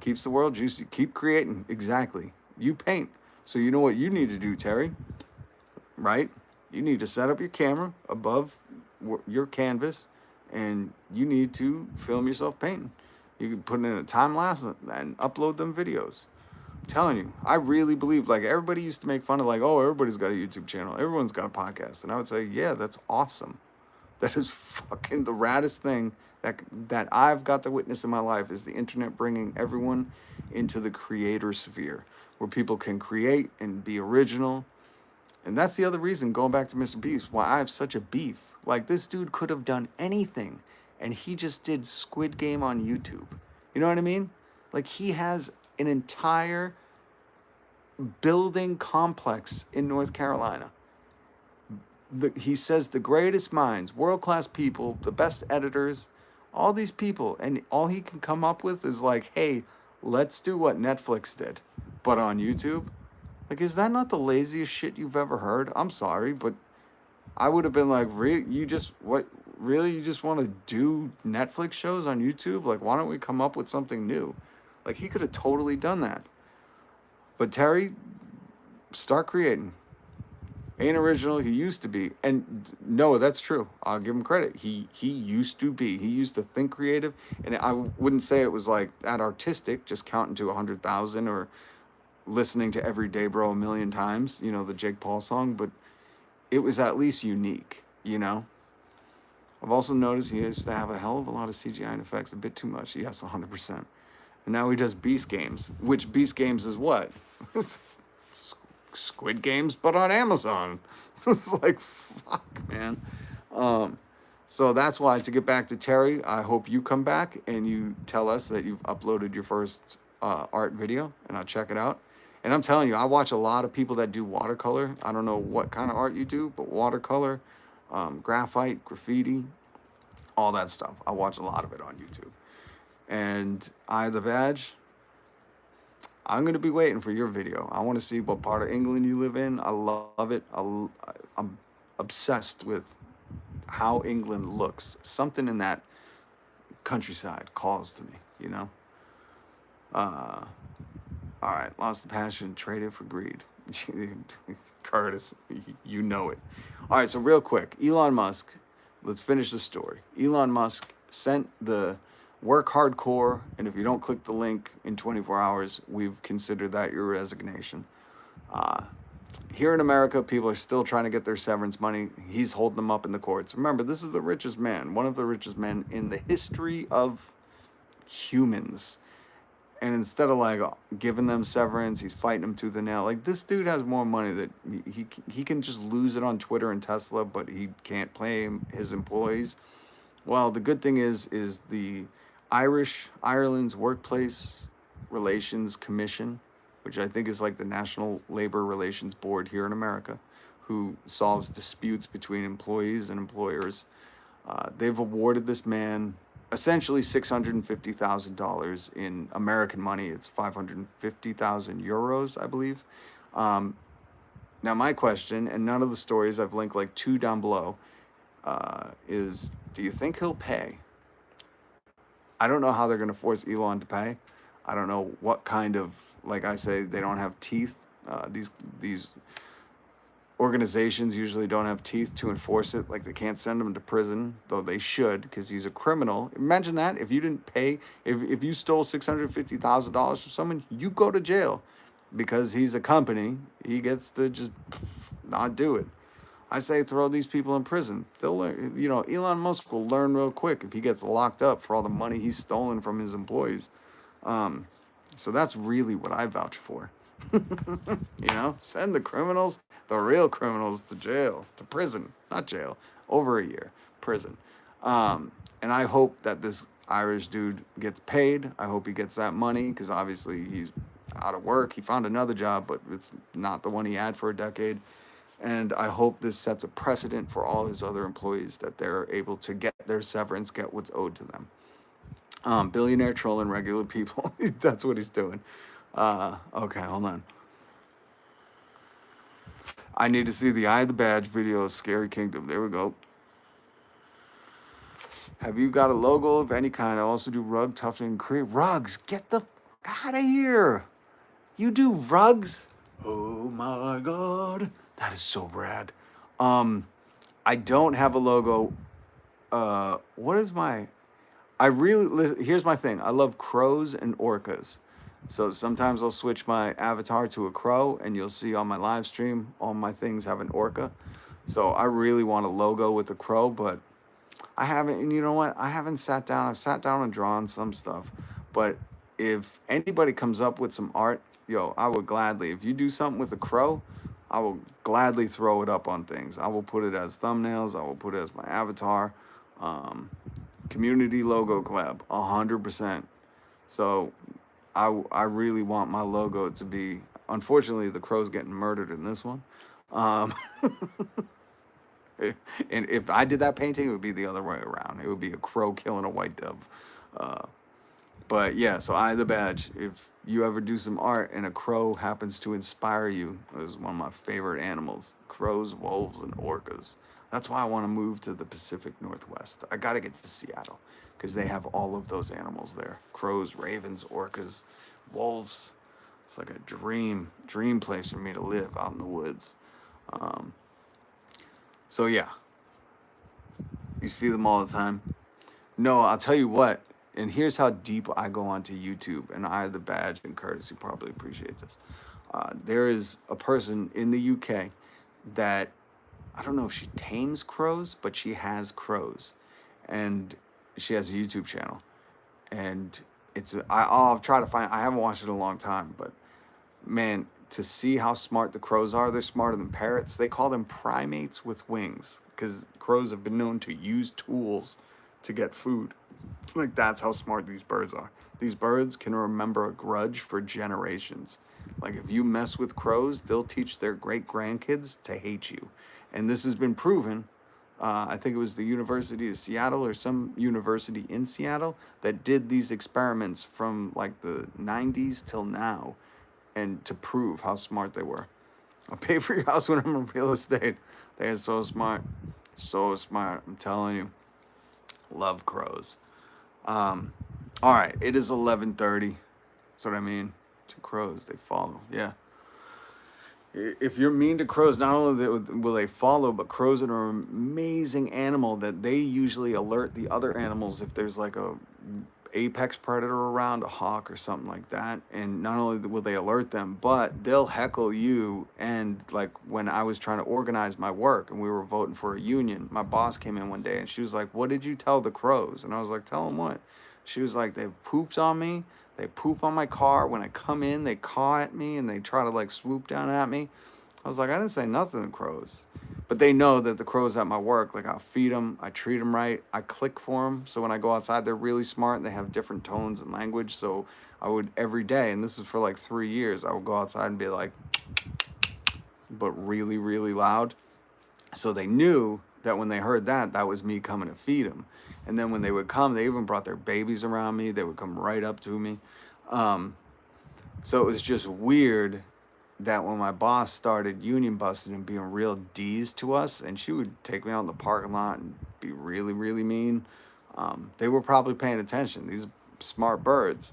keeps the world juicy. Keep creating. Exactly. You paint. So you know what you need to do, Terry, right? You need to set up your camera above your canvas, and you need to film yourself painting. You can put in a time lapse and upload them videos. telling you, I really believe, like, everybody used to make fun of, like, oh, everybody's got a YouTube channel, everyone's got a podcast, and I would say, yeah, that's awesome. That is fucking the raddest thing that I've got to witness in my life, is the internet bringing everyone into the creator sphere, where people can create and be original. And that's the other reason, going back to Mr. Beast, why I have such a beef. Like, this dude could have done anything, and he just did Squid Game on YouTube. You know what I mean? Like, he has an entire building complex in North Carolina. He says the greatest minds, world-class people, the best editors, all these people, and all he can come up with is like, hey, let's do what Netflix did, but on YouTube. Like, is that not the laziest shit you've ever heard? I'm sorry, but I would have been like, really? You just want to do Netflix shows on YouTube? Like, why don't we come up with something new? Like, he could have totally done that. But Terry, start creating. Ain't original. He used to be. And no, that's true. I'll give him credit. He used to be. He used to think creative. And I wouldn't say it was like that artistic, just counting to 100,000 or listening to Everyday Bro a million times, you know, the Jake Paul song, but it was at least unique, you know? I've also noticed he used to have a hell of a lot of CGI and effects, a bit too much. Yes, 100%. And now he does Beast Games, which Beast Games is what? Squid Games, but on Amazon. It's like, fuck, man. So that's why, to get back to Terry, I hope you come back and you tell us that you've uploaded your first art video, and I'll check it out. And I'm telling you, I watch a lot of people that do watercolor. I don't know what kind of art you do, but watercolor, graphite, graffiti, all that stuff. I watch a lot of it on YouTube. And Eye of the Badge, I'm going to be waiting for your video. I want to see what part of England you live in. I love it. I'm obsessed with how England looks. Something in that countryside calls to me, you know? All right, lost the passion, traded for greed. Curtis, you know it. All right, so real quick, Elon Musk, let's finish the story. Elon Musk sent the work hardcore, and if you don't click the link in 24 hours, we've considered that your resignation. Here in America, people are still trying to get their severance money. He's holding them up in the courts. Remember, this is the richest man, one of the richest men in the history of humans. And instead of like giving them severance, he's fighting them tooth and nail. Like, this dude has more money that he can just lose it on Twitter and Tesla, but he can't pay his employees. Well, the good thing is the Ireland's Workplace Relations Commission, which I think is like the National Labor Relations Board here in America, who solves disputes between employees and employers. They've awarded this man essentially $650,000 in American money. It's 550,000 euros, I believe. Now, my question, and none of the stories, I've linked like 2 down below, is, do you think he'll pay? I don't know how they're going to force Elon to pay. I don't know what kind of, like I say, they don't have teeth. These organizations usually don't have teeth to enforce it. Like, they can't send him to prison, though they should, because he's a criminal. Imagine that. If you didn't pay, if you stole $650,000 from someone, you go to jail. Because he's a company, he gets to just not do it. I say throw these people in prison. They'll learn, you know, Elon Musk will learn real quick if he gets locked up for all the money he's stolen from his employees. So that's really what I vouch for. You know, send the criminals, the real criminals, to jail, to prison, not jail, over a year, prison. And I hope that this Irish dude gets paid. I hope he gets that money, because obviously he's out of work. He found another job, but it's not the one he had for a decade. And I hope this sets a precedent for all his other employees, that they're able to get their severance, get what's owed to them. Billionaire trolling regular people. That's what he's doing. Okay, hold on. I need to see the Eye of the Badge video of Scary Kingdom. There we go. Have you got a logo of any kind? I also do rug toughening. Create rugs. Get the fuck out of here. You do rugs? Oh my God. That is so rad. I don't have a logo. What is my... here's my thing. I love crows and orcas. So sometimes I'll switch my avatar to a crow, and you'll see on my live stream, all my things have an orca. So I really want a logo with a crow, but I haven't, and you know what? I haven't sat down. I've sat down and drawn some stuff, but if anybody comes up with some art, yo, I would gladly. If you do something with a crow, I will gladly throw it up on things. I will put it as thumbnails. I will put it as my avatar. Um, Community logo collab, 100%. So I really want my logo to be. Unfortunately, the crow's getting murdered in this one. Um, and if I did that painting, it would be the other way around. It would be a crow killing a white dove. Uh, but yeah, so I the badge. If you ever do some art and a crow happens to inspire you, it is one of my favorite animals. Crows, wolves, and orcas. That's why I want to move to the Pacific Northwest. I got to get to Seattle because they have all of those animals there. Crows, ravens, orcas, wolves. It's like a dream place for me to live out in the woods. Um, so yeah, you see them all the time. No, I'll tell you what. And here's how deep I go onto YouTube. And I, the badge, and Curtis, you probably appreciate this. There is a person in the UK that I don't know if she tames crows, but she has crows, and she has a YouTube channel. And I'll try to find. I haven't watched it in a long time, but man, to see how smart the crows are, they're smarter than parrots. They call them primates with wings because crows have been known to use tools to get food. Like that's how smart these birds are. These birds can remember a grudge for generations. Like if you mess with crows, they'll teach their great grandkids to hate you. And this has been proven. I think it was the University of Seattle or some university in Seattle that did these experiments from like the 90s till now, and to prove how smart they were. I'll pay for your house when I'm in real estate. They are so smart. So smart. I'm telling you. Love crows. Um, all right, it is 11:30. That's what I mean. To crows, they follow. Yeah. If you're mean to crows, not only will they follow, but crows are an amazing animal that they usually alert the other animals if there's like a apex predator around, a hawk or something like that. And not only will they alert them, but they'll heckle you. And like when I was trying to organize my work and we were voting for a union, my boss came in one day and she was like, "What did you tell the crows?" And I was like, "Tell them what?" She was like, "They've pooped on me. They poop on my car. When I come in, they caw at me and they try to like swoop down at me." I was like, "I didn't say nothing to crows." But they know that the crows at my work, like I'll feed them, I treat them right, I click for them. So when I go outside, they're really smart and they have different tones and language. So I would every day, and this is for like 3 years, I would go outside and be like, but really, really loud. So they knew that when they heard that, that was me coming to feed them. And then when they would come, they even brought their babies around me. They would come right up to me. Um, so it was just weird that when my boss started union busting and being real D's to us, and she would take me out in the parking lot and be really, really mean, they were probably paying attention. These smart birds.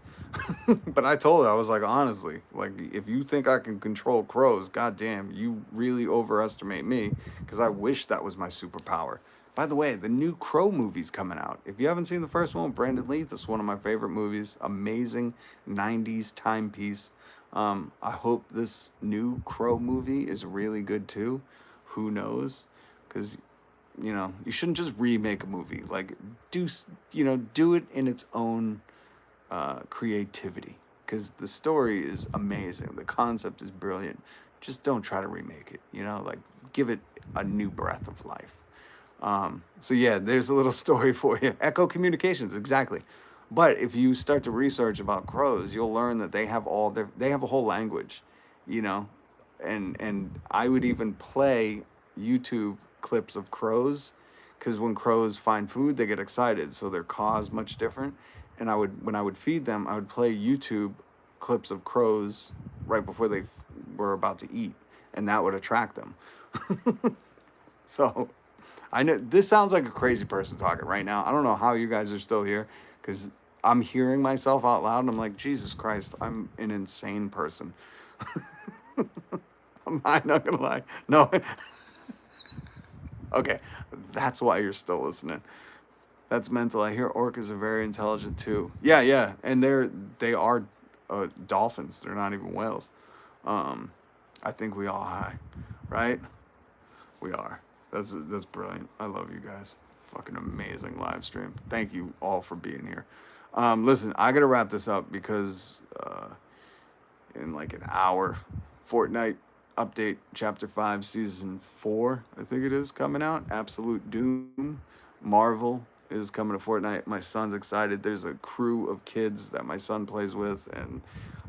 But I told her, I was like, honestly, like, if you think I can control crows, goddamn, you really overestimate me, because I wish that was my superpower. By the way, the new Crow movie's coming out. If you haven't seen the first one, Brandon Lee, that's one of my favorite movies. Amazing 90s timepiece. I hope this new Crow movie is really good too. Who knows? Because, you shouldn't just remake a movie. Like, do it in its own creativity. Because the story is amazing. The concept is brilliant. Just don't try to remake it. Like, give it a new breath of life. So yeah, there's a little story for you. Echo Communications, exactly. But if you start to research about crows, you'll learn that they have they have a whole language, you know, and I would even play YouTube clips of crows, because when crows find food, they get excited, so their caw is much different. And when I would feed them, I would play YouTube clips of crows right before they were about to eat, and that would attract them. So I know this sounds like a crazy person talking right now. I don't know how you guys are still here, because I'm hearing myself out loud and I'm like, Jesus Christ, I'm an insane person. I'm not gonna lie. No. Okay, that's why you're still listening. That's mental. I hear orcas are very intelligent too. Yeah, yeah, and they are. dolphins. They're not even whales. I think we all high, right? We are. That's brilliant. I love you guys. Fucking amazing live stream. Thank you all for being here. Listen, I gotta wrap this up because in like an hour, Fortnite update, Chapter 5, Season 4, I think it is, coming out. Absolute Doom. Marvel is coming to Fortnite. My son's excited. There's a crew of kids that my son plays with, and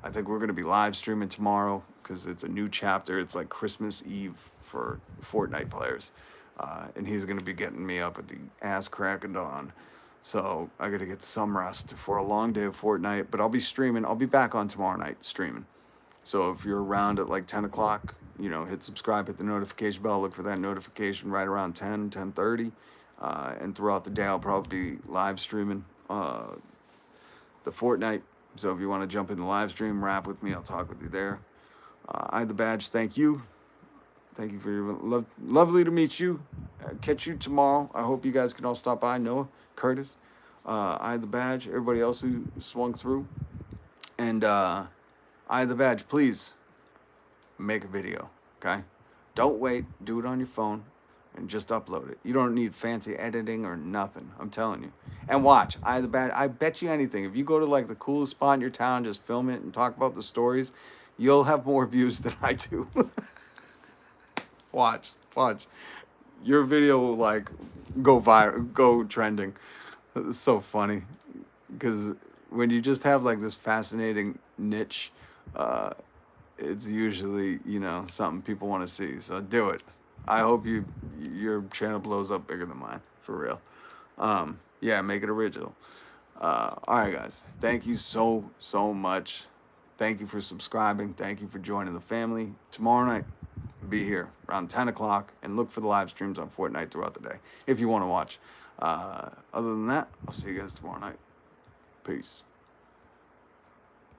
I think we're going to be live streaming tomorrow because it's a new chapter. It's like Christmas Eve for Fortnite players. And he's going to be getting me up at the ass crack of dawn. So I got to get some rest for a long day of Fortnite, but I'll be streaming. I'll be back on tomorrow night streaming. So if you're around at like 10 o'clock, hit subscribe, hit the notification bell, look for that notification right around 10:30. And throughout the day, I'll probably be live streaming the Fortnite. So if you want to jump in the live stream, rap with me, I'll talk with you there. I the Badge, thank you. Thank you for your lovely to meet you. Catch you tomorrow. I hope you guys can all stop by. Noah, Curtis, I the Badge, everybody else who swung through. And I the Badge, please make a video, okay? Don't wait. Do it on your phone and just upload it. You don't need fancy editing or nothing. I'm telling you. And watch, I the Badge. I bet you anything. If you go to like the coolest spot in your town, just film it and talk about the stories, you'll have more views than I do. Watch. Your video will like go viral, go trending. It's so funny because when you just have like this fascinating niche, it's usually something people want to see. So do it. I hope your channel blows up bigger than mine, for real. Yeah, make it original. All right, guys. Thank you so much. Thank you for subscribing. Thank you for joining the family. Tomorrow night, be here around 10 o'clock and look for the live streams on Fortnite throughout the day if you want to watch. Other than that, I'll see you guys tomorrow night. Peace.